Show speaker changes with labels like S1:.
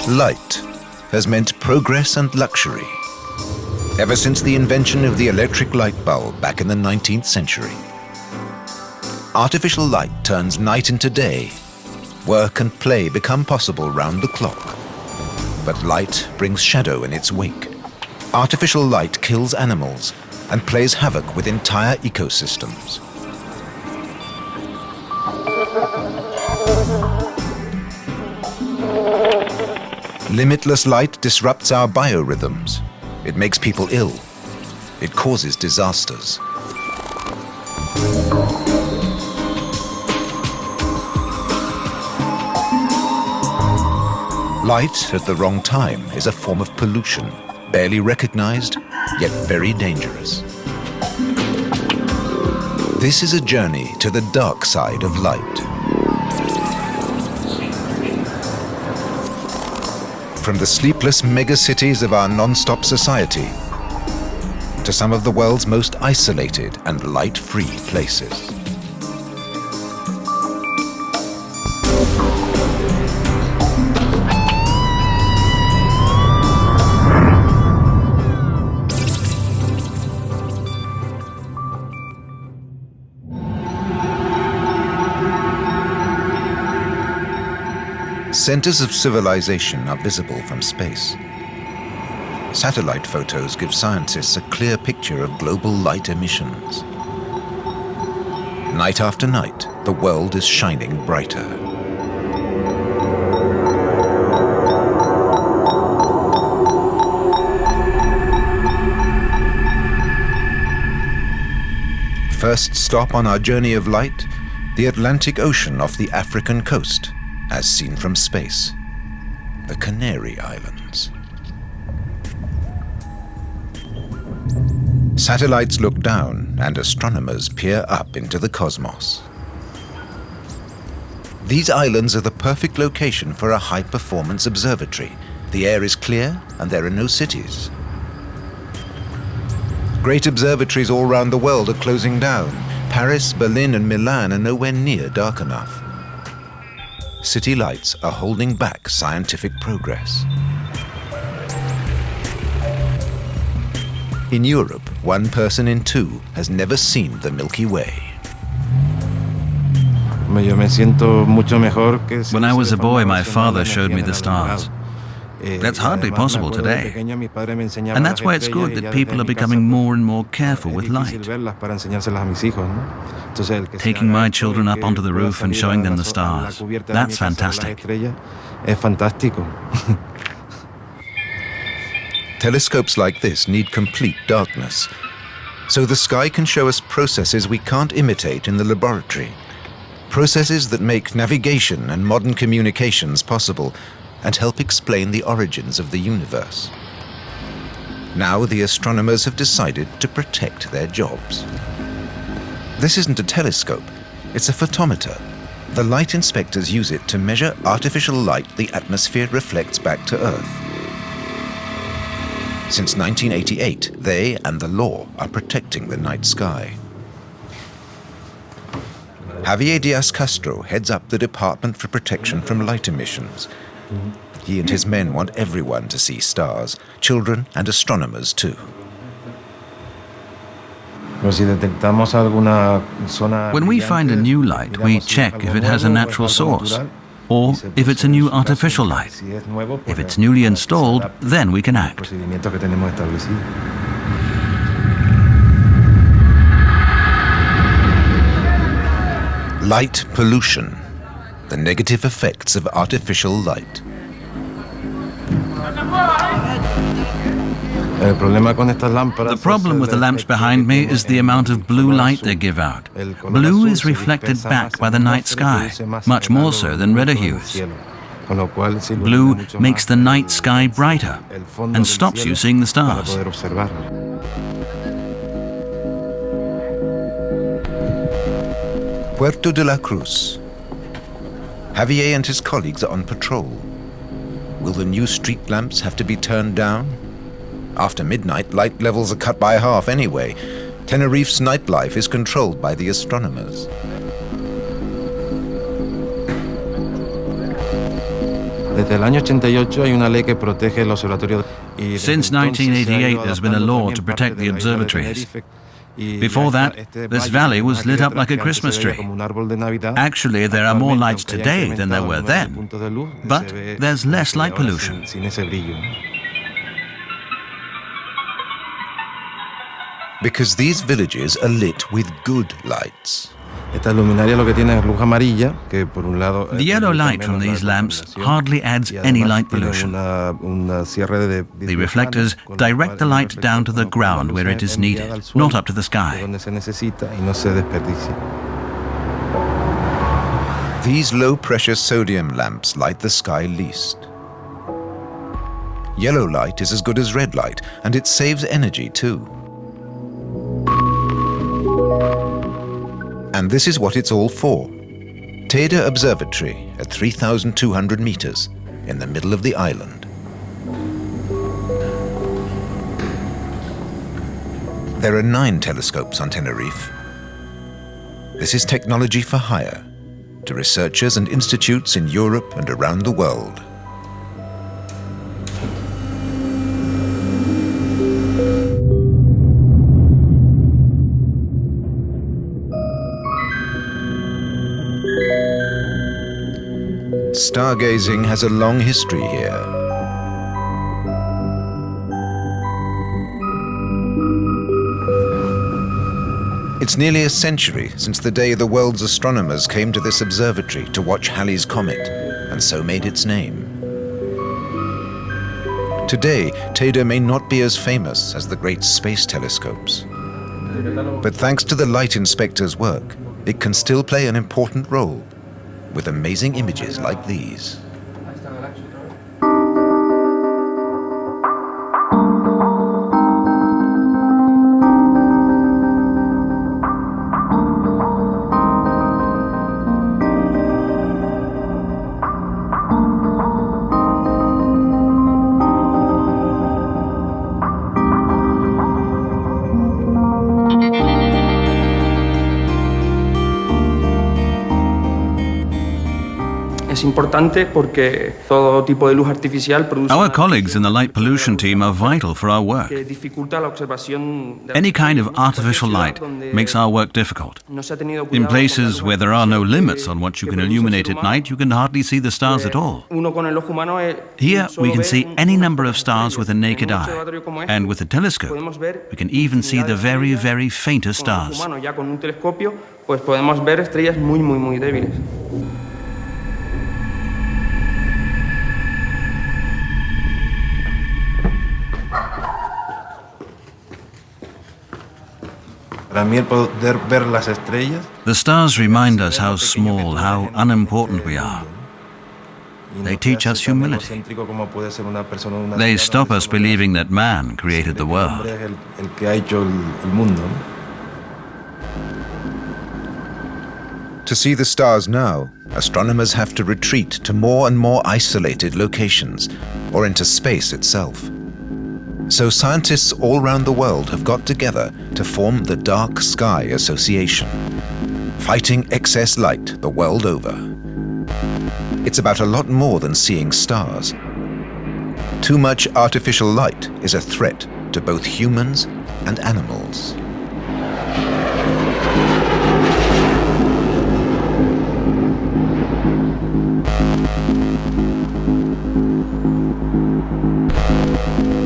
S1: Light has meant progress and luxury ever since the invention of the electric light bulb back in the 19th century. Artificial light turns night into day. Work and play become possible round the clock. But light brings shadow in its wake. Artificial light kills animals and plays havoc with entire ecosystems. Limitless light disrupts our biorhythms. It makes people ill. It causes disasters. Light at the wrong time is a form of pollution, barely recognized, yet very dangerous. This is a journey to the dark side of light. From the sleepless megacities of our non-stop society to some of the world's most isolated and light-free places. Centers of civilization are visible from space. Satellite photos give scientists a clear picture of global light emissions. Night after night, the world is shining brighter. First stop on our journey of light, the Atlantic Ocean off the African coast, as seen from space, the Canary Islands. Satellites look down and astronomers peer up into the cosmos. These islands are the perfect location for a high-performance observatory. The air is clear and there are no cities. Great observatories all around the world are closing down. Paris, Berlin and Milan are nowhere near dark enough. City lights are holding back scientific progress. In Europe, 1 person in 2 has never seen the Milky Way.
S2: When I was a boy, my father showed me the stars. That's hardly possible today. And that's why it's good that people are becoming more and more careful with light. Taking my children up onto the roof and showing them the stars. That's fantastic.
S1: Telescopes like this need complete darkness, so the sky can show us processes we can't imitate in the laboratory. Processes that make navigation and modern communications possible and help explain the origins of the universe. Now the astronomers have decided to protect their jobs. This isn't a telescope, it's a photometer. The light inspectors use it to measure artificial light the atmosphere reflects back to Earth. Since 1988, they and the law are protecting the night sky. Javier Diaz-Castro heads up the Department for Protection from Light Emissions. He and his men want everyone to see stars, children and astronomers too.
S2: When we find a new light, we check if it has a natural source, or if it's a new artificial light. If it's newly installed, then we can act.
S1: Light pollution, the negative effects of artificial light.
S2: The problem with the lamps behind me is the amount of blue light they give out. Blue is reflected back by the night sky, much more so than redder hues. Blue makes the night sky brighter and stops you seeing the stars.
S1: Puerto de la Cruz. Javier and his colleagues are on patrol. Will the new street lamps have to be turned down? After midnight, light levels are cut by half anyway. Tenerife's nightlife is controlled by the astronomers.
S2: Since 1988, there's been a law to protect the observatories. Before that, this valley was lit up like a Christmas tree. Actually, there are more lights today than there were then, but there's less light pollution.
S1: Because these villages are lit with good lights.
S2: The yellow light from these lamps hardly adds any light pollution. The reflectors direct the light down to the ground where it is needed, not up to the sky.
S1: These low-pressure sodium lamps light the sky least. Yellow light is as good as red light, and it saves energy too. And this is what it's all for. Teide Observatory at 3,200 meters in the middle of the island. There are 9 telescopes on Tenerife. This is technology for hire to researchers and institutes in Europe and around the world. Stargazing has a long history here. It's nearly a century since the day the world's astronomers came to this observatory to watch Halley's Comet, and so made its name. Today, Teide may not be as famous as the great space telescopes. But thanks to the light inspector's work, it can still play an important role, with amazing images like these.
S2: Our colleagues in the light pollution team are vital for our work. Any kind of artificial light makes our work difficult. In places where there are no limits on what you can illuminate at night, you can hardly see the stars at all. Here we can see any number of stars with a naked eye, and with a telescope we can even see the very, very faintest stars. The stars remind us how small, how unimportant we are. They teach us humility. They stop us believing that man created the world.
S1: To see the stars now, astronomers have to retreat to more and more isolated locations, or into space itself. So scientists all around the world have got together to form the Dark Sky Association, fighting excess light the world over. It's about a lot more than seeing stars. Too much artificial light is a threat to both humans and animals.